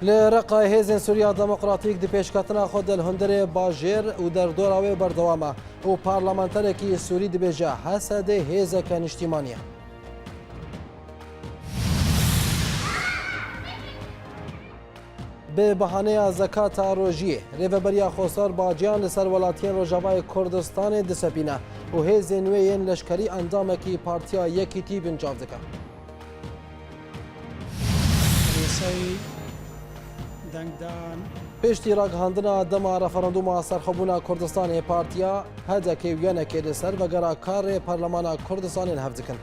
لرقا هێزên Sûriya Demokratîk di pêşketina xwe di hundirê bajêr û derdora wê berdewam e û parlamenterekî Sûrî dibêje Hesedê hêzeke niştîmanî ye. Bi behaneya zekata rojiyê, rêveberiya Xwesar Baciyan li ser welatiyên Rojavayê Kurdistanê disepîne û hêzên wê yên leşkerî endamekî Partiya Yekîtî bincav dike. Piştî ragihandina dema referandûma serxwebûna Kurdistanê Partiya hedekê û yenekê li ser vegera karê Parlemana Kurdistanê hev dikin.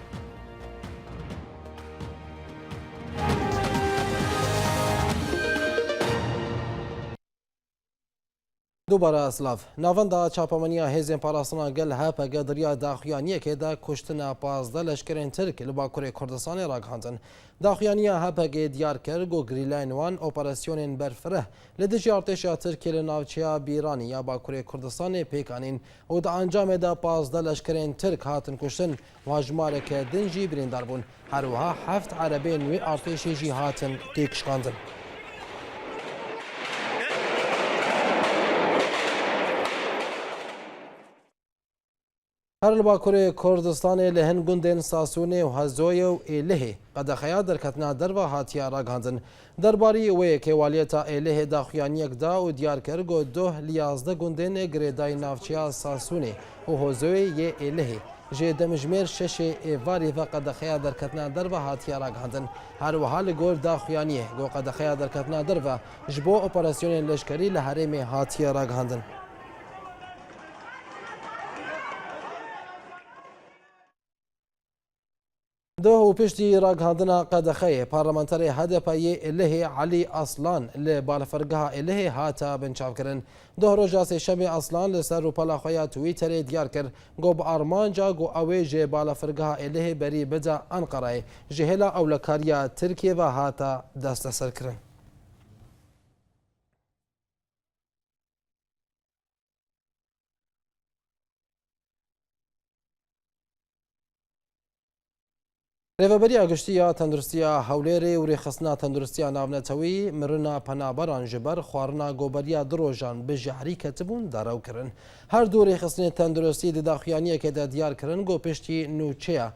دوباره سلاف ناوندا چاپمنیا هێزên parastina gel hepeke diriya daxuyaniyekê de kuştina 15 leşkerên Tirk li Bakurê Kurdistanê ragihandin. Daxuyaniya hepekê diyar kir got girîlayên wan operasyonên berfireh li dijî artêşa Tirkiye li navçeya Bîranî ya Bakurê Kurdistanê pêkanîn û di encamê de 15 leşkerên Tirk hatin kuştin û hejmareke din jî birîndar bûn. Her wiha 7 erebên wê artêşê jî hatin têkişkandin. Her li Bakurê Kurdistanê li hin gundên Sasûnê û Hezoyê û Êlihê qedexeya derketina derva hatiye ragihandin. Derbarî wê kêwaliyeta Êlihê daxuyaniyek da û diyar kir got 2 li 11 gundên girêdayî navçeya Sasûnê û Hozoyê yê Êlihê ji demijmêr 6 êvarî ve qedexeya derketina derva hatiye ragihandin. Her wiha li gor daxuyaniyê got qedexeya derketina derve ji bo operasyonên leşkerî li herêmê hatiye ragihandin. دوه و پشتی راگهاندنا قدخه پارلمانتری هدپایی الهی علی اصلان لی بالفرگاه الهی هاتا بنچاو کرن. دوه روژا سهشنبه اصلان لسر روپالا خویا تویتر دیار کر گو با آرمانجا گو اوی جه بالفرگاه الهی بری بدا انقره جهلا اولکاریا ترکیه و هاتا دست سر کرن. رێڤەبەریya گشتیە تەندروستیە هەولێرê û rêxistina tenduristiya navnetewî mirina penaberan ji ber xwarina goberiya di rojan bi jehrî ketibûn derew kirin. Her du rêxistinê tenduristî di daxuyaniyekê de diyar kirin got piştî nûçeya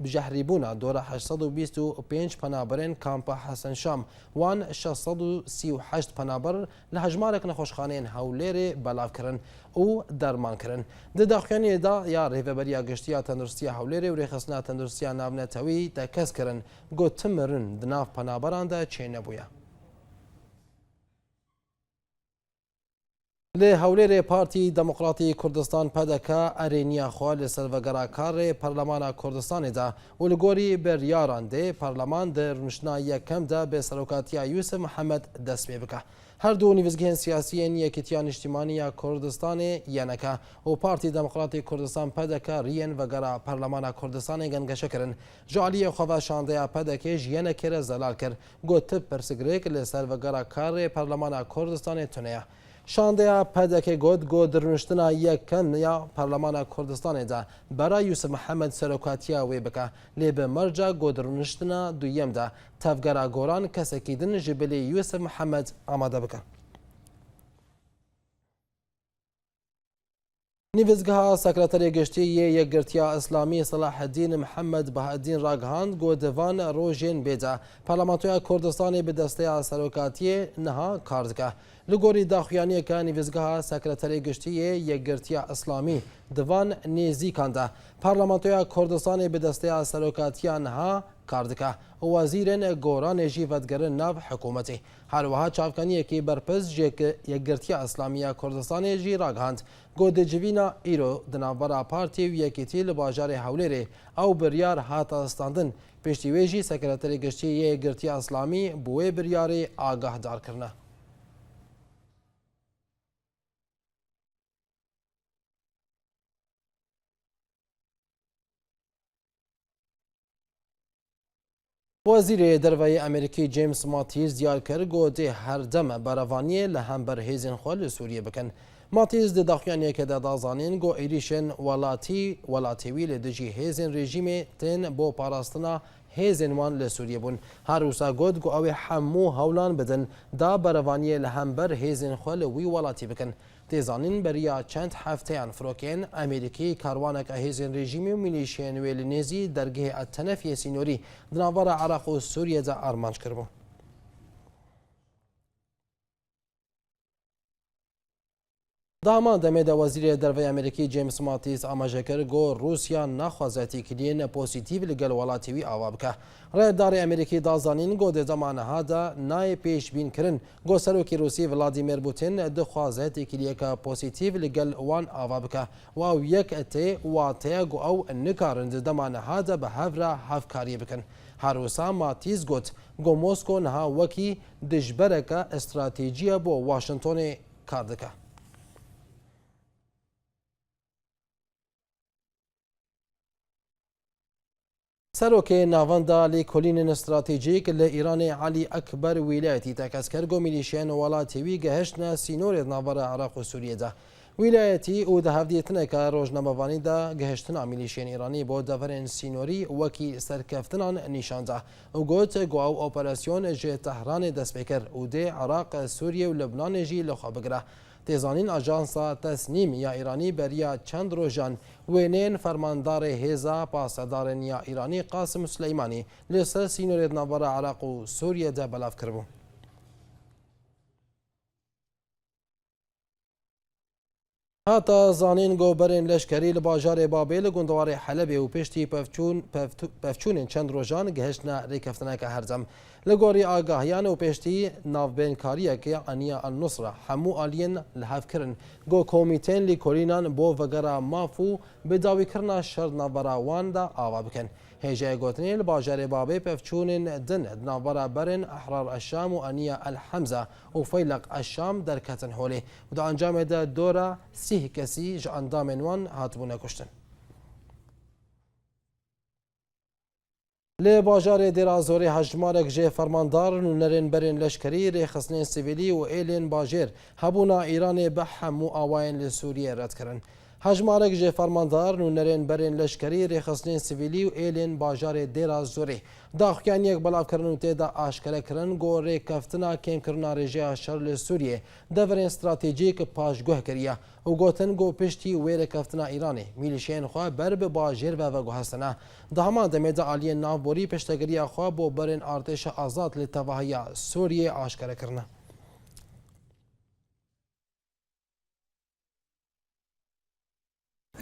bijehrîbûna dora 825 penaberên kampa Hesenşam wan 638 penaber li hejmarek nexweşxaneyên Hewlêrê belav kirin û derman kirin. Di daxuyaniyê da ya rêveberiya giştiya tenduristiya Hewlêrê û rêxistina tenduristiya navnetewî te kes kirin got tim mirin di nav penaberan de çê nebûye. Li Hewlêrê Partî Demokratîk Kurdistan pedeke erêniya xwe li ser vegera karê Parlemana Kurdistanê de û li gorî beryaran dê parleman di rûniştina yekem de bi serokatiya Yusuf Mihemed dest pê bike. Her du nîvizgehên siyasî Yekîtiya Niştîmanî ya Kurdistanê yeneke û Partî Demokratîk Kurdistan pedeke riyên vegera Parlemana Kurdistanê gengeşe kirin. Ji aliyê xwe ve şandeya pedekê ji yenekê re zelal kir got tip pirsgirêk li ser vegera karê Parlemana Kurdistanê tune ye. Şandeya pedekê got dirûniştina yekem ya Parlemana Kurdistanê de bera Yusuf Mihemed serokatiya wê bike lê bi merca got dirûniştina duyem de tevgera goran kesekî din ji bilê Yusuf Mihemed amade bike. Nîvizgeha Sekreterê Giştî yê Yekgirtiya İslamî Salaheddîn Mihemed Baheddîn ragihand got di van rojên bê de Parlamentoya Kurdistanê bi desteya serokatiyê niha kar dike. Li gorî daxuyaniyeka nîvizgeha Sekreterê Giştî yê Yekgirtiya İslamî di van nêzîkan de Parlamentoya Kurdistanê bi desteya serokatiya niha kar dike û wezîrên goranê jî vedgerin nav hikûmetê. Her wiha çavkaniyekî berpirs ji Yekgirtiya İslamî ya Kurdistanê jî ragihand got di civîna îro di navbera Partî û Yekîtî li bajarê Hewlêrê ew biryar hata standin. Piştî wê jî Sekreterê Giştî yê Yekgirtiya İslamî bi wê biryarê agahdar kirine. Wezîrê Derveyê Amerîkî James Mattis diyar kir got ê her deme berevaniyê li hember hêzên xwe li Sûriyê bikin. ماتیز د داخویانیه که د دازانین گو ایریشن ولاتیوی لدجی هیزن رژیم تن بو پاراستنا هیزن وان لسوریه بون هر وسا گود گو او حمو هولان بدن دا بروانی لهمبر هیزن خل وی ولاتی بکن تیزانین بریا چند هفته فروکین امریکی کاروانک هیزن رژیم و میلیشین ویل نیزی درگه التنفی سینوری دناور عراق و سوریه دا ارمانج کربون دامان دمه د وزیر دروی امریکی جیمز ماتیس آماجه کرد گو روسیا نخوازتی کلین پوزیتیو لگل ولاتیوی آواب که رایدار امریکی دازانین گو د زمان هادا نای پیش بین کرن گو سروکی روسی ولادیمیر پوتین دخوازتی کلیه که پوزیتیو لگل وان آواب که و او یک اتی واته گو او نکارن د زمان هادا به هفرا هفکاری بکن هروسا ماتیس گوت گو موسکو نها وکی دجبرکه استراتیجیه بو واشنطن کاردکه سروکه ناوندا لیکولین استراتیجیک لإیران علی اکبر ولایتی تکسکرگو میلیشین ولاتیوی گهشتنا سینور ناور عراق و سوریه ده ولایتی او ده هفدیتنه که روزنامه‌وانی ده گهشتنا میلیشین ایرانی با دورن سینوری وکی سرکفتنان نشان ده او گوت گو او اپراسیون جه تهران دست بکر او ده عراق سوریه و لبنان جی لخوا بگره تیزانین اجانسا تسنیم یا ایرانی بریا چند روزان وینین فرماندار هیزا پاسدار یا ایرانی قاسم سلیمانی لسر سینور ناور عراق و سوریه ده بلاف کربو هاتا زانین گو برین لشکری لباجار بابل گندوار حلب و پشتی پفچون چند روزان گهشتنا ریکفتنه که هرزم لگوری آگاهیان و پشتی نافبینکاریه که عنیا النصره همو آلین لحف کرن گو کومیتین لی کورینان بو وگرا مافو بداوی کرنا شر ناوراوان دا آوا بکن هجای گوتنی لباجار بابل پفچون دن ناورا برن احرار الشام و عنیا الحمزه و فیلق الشام در کتن هولی و دا انجام دا دورا سیه کسی جا اندامن وان هاتبونه کشتن لی باجار دیرازوری هجمارک جه فرماندار نونرین برین لشکری ریخصنین سیویلی و ایلین باجر هبونا ایران به همو آواین لسوریه رد کرن هجمارک جه فرماندار نونرین برین لشکری ریخصنین سیویلی و ایلین باجار دیرازوری داخویان یک بلاف کرن و تیدا آشکره کرن گو ریکفتنا کم کرنا رژه شر لسوریه دورین استراتیجیک پاشگوه کریه و گوتن گو پشتی و ریکفتنا ایرانی میلیشین خواه بر به باجر و گو هستنه دهمان دمید آلی نافبوری پشتگری خواه بو برین ارتش آزاد لتواهی سوریه آشکره کرنه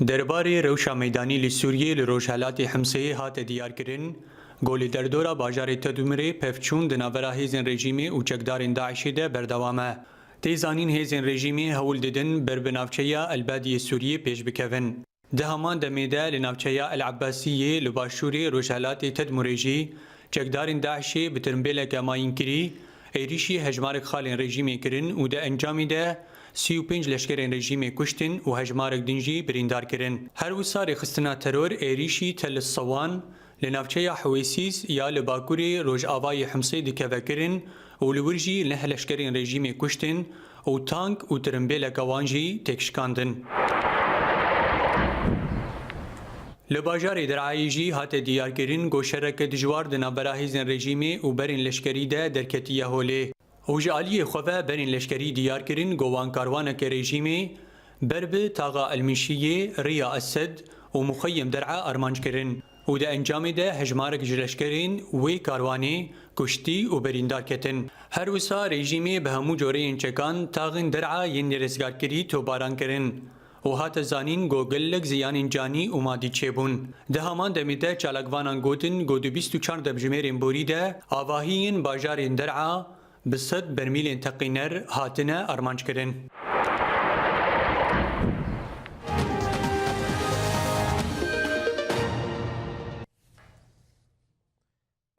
درباره روشا میدانی لسوریه لروشهلاتی حمسه هات دیار کرن گولی دردورا باجار تدمره پفچون دناورا هیزن رژیمی و چکدارین داعشی ده بردوامه تیزانین هیزن رژیمی هول ددن بر بنافچیا البادی سوریه پیش بکوین ده همان دمیده لنافچیا العباسیه لباشوری روشهلاتی تدمرجی چکدارین داعشی بترمبیل کماین کری ایریشی هجمارک خالین رژیمی کرن و ده انجامی ده 35 لشکرین رژیم کشتن و هجمارک دنجی بریندار کرن هر وسار خستنا ترور ایریشی تل الصوان لنافچه حویسیس یا لباکوری روج آوای حمسه دکوه کرن و لورجی نه لشکرین رژیم کشتن و تانک و ترمبیل کوانجی تکشکاندن لباجار درعایجی هات دیار کرن گو شرک دجوار دنابرا هیزن رژیمی و برین لشکری ده درکتیه هوله وجالی خواه برین لشکری دیار کرن گوان کاروانک رژیمی برب تاغا المشیه ریا اسد و مخیم درعا ارمانج کرن و ده انجام ده هجمارک جلشکرین وی کاروانی کشتی و بریندار کتن هر وسا رژیمی به همو جورین چکان تاغن درعا ین رزگار کری تو باران کرن و هات زانین گوگلک زیانین جانی و مادی چیبون ده همان دمیده چالکوانان گوتن گو 24 دبجمرین بوری ده آواهین باجارین درعا بصد برمیل تقینر هاتنه ارمانج کرن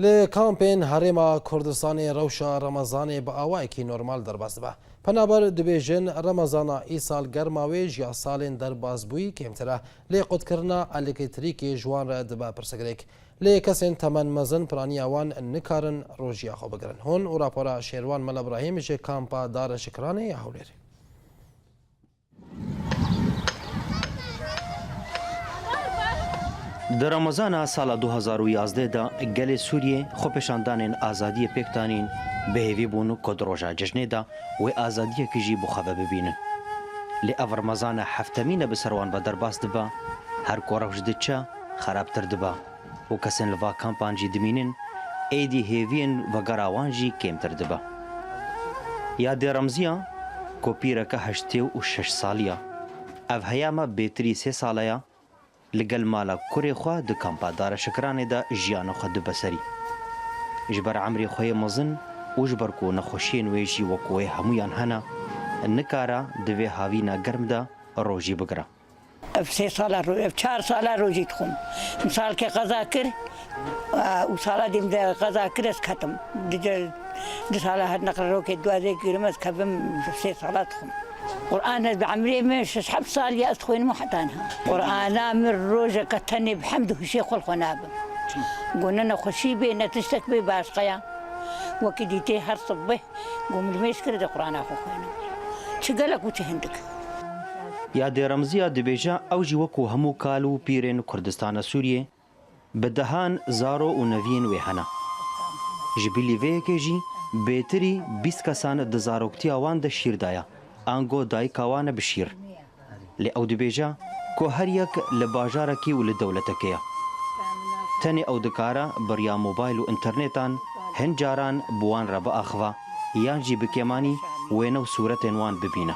لکامپین هرما کردستان روشا رمضان با آوائی که نرمال در باز با پنابر دبیجن رمضان ای سال گرماوی جیا سالین در باز بوی کمتره لی قد کرنا الکتریکی جوان را دبا پرسگریک لی کسین تمن مزن پرانی آوان نکارن روژیا خو بگرن هون و راپورا شیروان مل ابراهیم جه کامپا دار شکرانه یا حولیر د رمضان سال 2011 دا گل سوریه خوپشاندان آزادی پکتانین بهوی بونو کد روژا جشنه دا و آزادی کجی بخواه ببینن لی او رمضان هفتمین بسروان با درباس دبا هر کوروش دچا خرابتر دبا و کسن لوا کامپان جی دمینن ایدی هیوین و گراوان جی کمتر دبا یاد رمزیان کوپیرکه 86 سالیا او هیاما بیتری 3 سالیا لگل مالا کوری خوا د کمپادار شکرانه دا جیان خو د بسری جبر عمري خوی مزن او جبر کو نخوشین ویشی وکوی همویان هنا نکارا دوی هاوینا گرم دا روجی بگرا اف 3 ساله اف 4 ساله روجی تخوم مثال که قضا کر او ساله دیم دا قضا کر اس ختم د ساله هر نقر رو که دوازه گرم اس کبم 3 ساله تخوم قرآن بعمري مش شحب صار يا أخوين مو حتانها قرآن من روجة كتني بحمده شيخ الخناب قلنا أنا خشي بينا تشتك بي باشقيا وكديتي هر صبه قوم المشكلة ده قرآن أخو خوينا شقالك وتهندك یا د رمزیا د بیجا او جی وکو همو کالو پیرن کردستان سوریه بدهان زارو و نوین وهنا جبلی وی که جی بهتری 20 کسان د زاروکتی اوان د شیر دایا آنگو دای کاوان بشیر لی او د بیجا کو هر یک لباجار کی ول دولت کیا تنی او د کارا بریا موبایل و انټرنیټان هنجاران بوان رب اخوا یا جی بکمانی وینو صورت انوان ببینه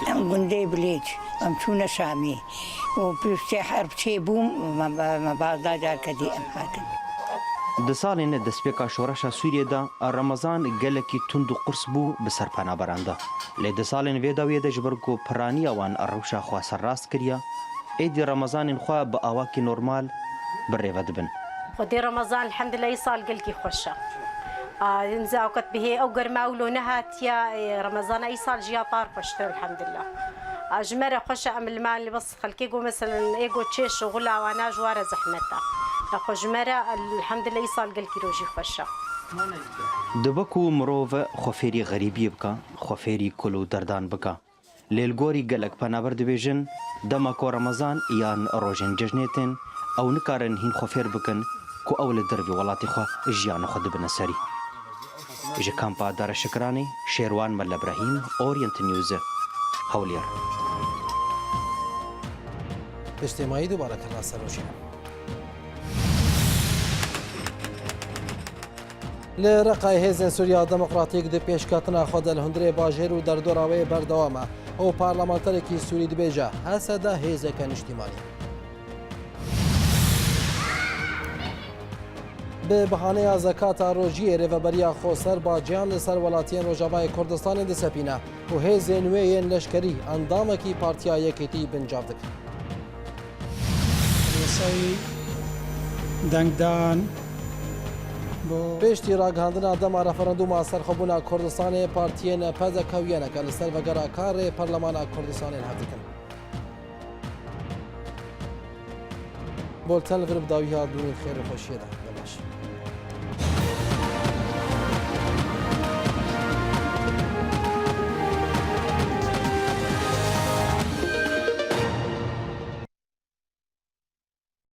قندي بليج أمشونا شامي وبيفتح حرب شي بوم ما بعد دار كدي أم هاتن د سالین د سپیکا شورشا سوریه دا رمضان گلکی تند قرص بو بسر پنا برانده ل د سالین ودا وی د جبرګو پرانی وان اروشا خوا سر راست کړیا اې د رمضان خو به اواکی نورمال بره ودبن خدي رمضان الحمد لله يصال قلكي خوشه نزاوكت به او قرماولو نهات يا رمضان اي صال جيا طار فشتر الحمد لله اجمره خوشه ام المال اللي بس خلكيقو مثلا ايجو تشي شغله وانا جواره زحمتها اخو جمره الحمد لله يصال قلكي روجي خوشه دبکو مروف خوفيري غريبي بکا خوفيري کلو دردان بکا لیلگوری گلک پنابر دیویژن دما کو رمضان یان روزن جشنیتن او نکارن هین خوفیر بکن کو اول دربی ولاتی خو جیان خود بنسری ج کمپا دار شکرانی شیروان مل ابراهیم اورینت نیوز هولیر اجتماعی دوباره کلا سروشی لرقای هیزن سوریا دموکراتیک د پیشکاتنا خود الهندری باجر و در دوراوی بردوامه او پارلمانتری کی سوری دبیجا حسد هیزکن اجتماعی به بهانه زکات روجی ریوبریا خوسر با جان لسر ولاتین روجاوای کردستان د سپینه و هیزن وین لشکری اندام کی پارتیا یکیتی بنجاب دک دنگدان پشتی راگهاندنا دما رفراندوم سرخوبونا کردستان پارتیین پزکویانه که لسر وگرا کار پارلمان کردستان هفتکن بولتن لفر بداوی ها دونین خیر خوشیه ده بلاش